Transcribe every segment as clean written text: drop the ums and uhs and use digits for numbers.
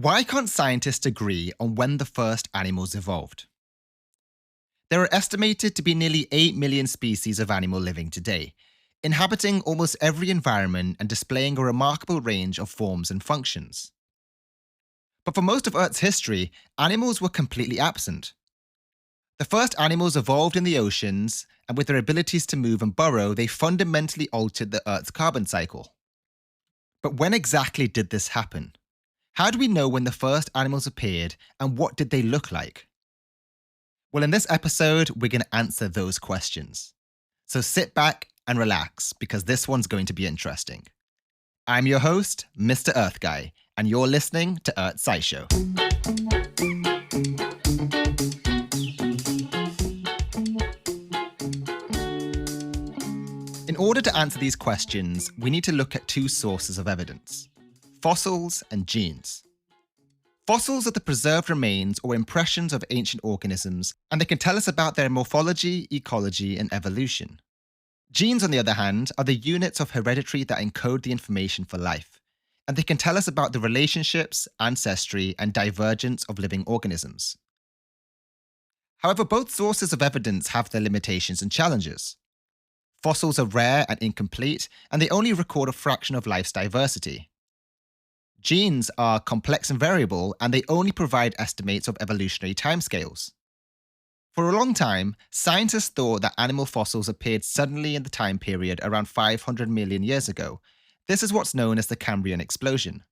Why can't scientists agree on when the first animals evolved? There are estimated to be nearly 8 million species of animal living today, inhabiting almost every environment and displaying a remarkable range of forms and functions. But for most of Earth's history, animals were completely absent. The first animals evolved in the oceans, and with their abilities to move and burrow, they fundamentally altered the Earth's carbon cycle. But when exactly did this happen? How do we know when the first animals appeared, and what did they look like? Well, in this episode, we're going to answer those questions. So sit back and relax, because this one's going to be interesting. I'm your host, MrEarthGuy, and you're listening to Earth SciShow. In order to answer these questions, we need to look at two sources of evidence: fossils and genes. Fossils are the preserved remains or impressions of ancient organisms, and they can tell us about their morphology, ecology, and evolution. Genes, on the other hand, are the units of heredity that encode the information for life, and they can tell us about the relationships, ancestry, and divergence of living organisms. However, both sources of evidence have their limitations and challenges. Fossils are rare and incomplete, and they only record a fraction of life's diversity. Genes are complex and variable, and they only provide estimates of evolutionary timescales. For a long time, scientists thought that animal fossils appeared suddenly in the time period around 500 million years ago. This is what's known as the Cambrian explosion.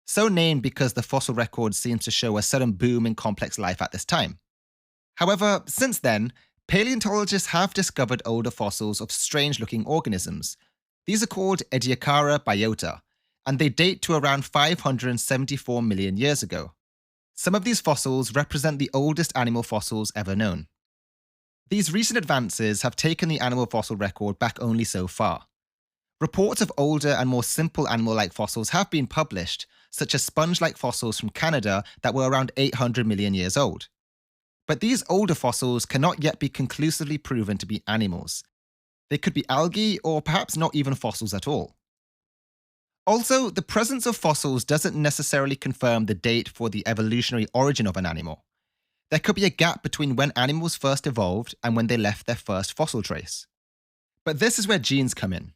So named because the fossil record seems to show a sudden boom in complex life at this time. However, since then, paleontologists have discovered older fossils of strange-looking organisms. These are called Ediacara biota, and they date to around 574 million years ago. Some of these fossils represent the oldest animal fossils ever known. These recent advances have taken the animal fossil record back only so far. Reports of older and more simple animal-like fossils have been published, such as sponge-like fossils from Canada that were around 800 million years old. But these older fossils cannot yet be conclusively proven to be animals. They could be algae or perhaps not even fossils at all. Also, the presence of fossils doesn't necessarily confirm the date for the evolutionary origin of an animal. There could be a gap between when animals first evolved and when they left their first fossil trace. But this is where genes come in.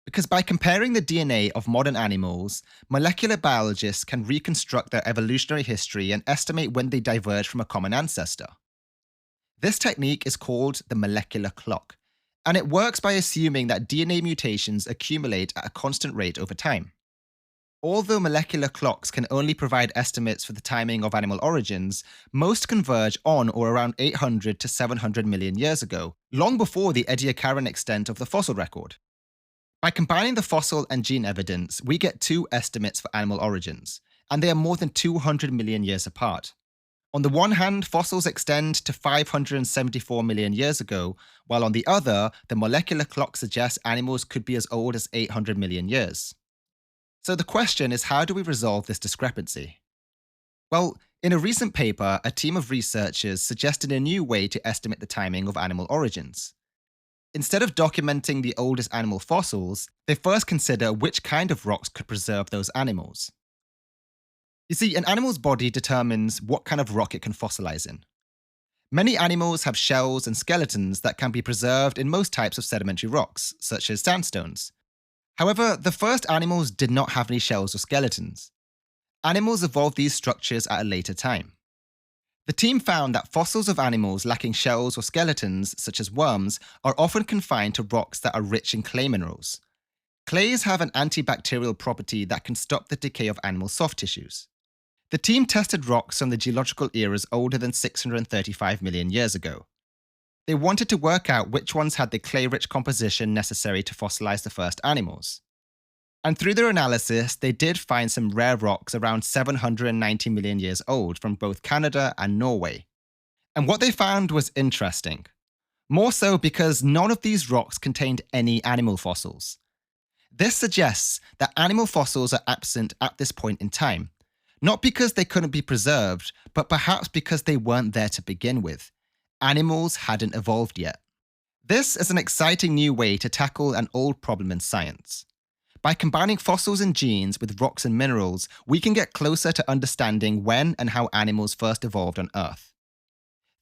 Because by comparing the DNA of modern animals, molecular biologists can reconstruct their evolutionary history and estimate when they diverged from a common ancestor. This technique is called the molecular clock, and it works by assuming that DNA mutations accumulate at a constant rate over time. Although molecular clocks can only provide estimates for the timing of animal origins, most converge on or around 800 to 700 million years ago, long before the Ediacaran extent of the fossil record. By combining the fossil and gene evidence, we get two estimates for animal origins, and they are more than 200 million years apart. On the one hand, fossils extend to 574 million years ago, while on the other, the molecular clock suggests animals could be as old as 800 million years. So the question is, how do we resolve this discrepancy? Well, in a recent paper, a team of researchers suggested a new way to estimate the timing of animal origins. Instead of documenting the oldest animal fossils, they first consider which kind of rocks could preserve those animals. You see, an animal's body determines what kind of rock it can fossilize in. Many animals have shells and skeletons that can be preserved in most types of sedimentary rocks, such as sandstones. However, the first animals did not have any shells or skeletons. Animals evolved these structures at a later time. The team found that fossils of animals lacking shells or skeletons, such as worms, are often confined to rocks that are rich in clay minerals. Clays have an antibacterial property that can stop the decay of animal soft tissues. The team tested rocks from the geological eras older than 635 million years ago. They wanted to work out which ones had the clay-rich composition necessary to fossilize the first animals. And through their analysis, they did find some rare rocks around 790 million years old from both Canada and Norway. And what they found was interesting. More so because none of these rocks contained any animal fossils. This suggests that animal fossils are absent at this point in time. Not because they couldn't be preserved, but perhaps because they weren't there to begin with. Animals hadn't evolved yet. This is an exciting new way to tackle an old problem in science. By combining fossils and genes with rocks and minerals, we can get closer to understanding when and how animals first evolved on Earth.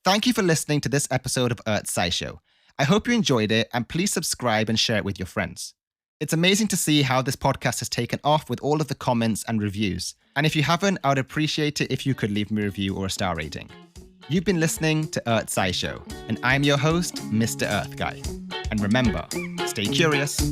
Thank you for listening to this episode of Earth SciShow. I hope you enjoyed it, and please subscribe and share it with your friends. It's amazing to see how this podcast has taken off with all of the comments and reviews. And if you haven't, I would appreciate it if you could leave me a review or a star rating. You've been listening to Earth SciShow, and I'm your host, MrEarthGuy. And remember, stay curious.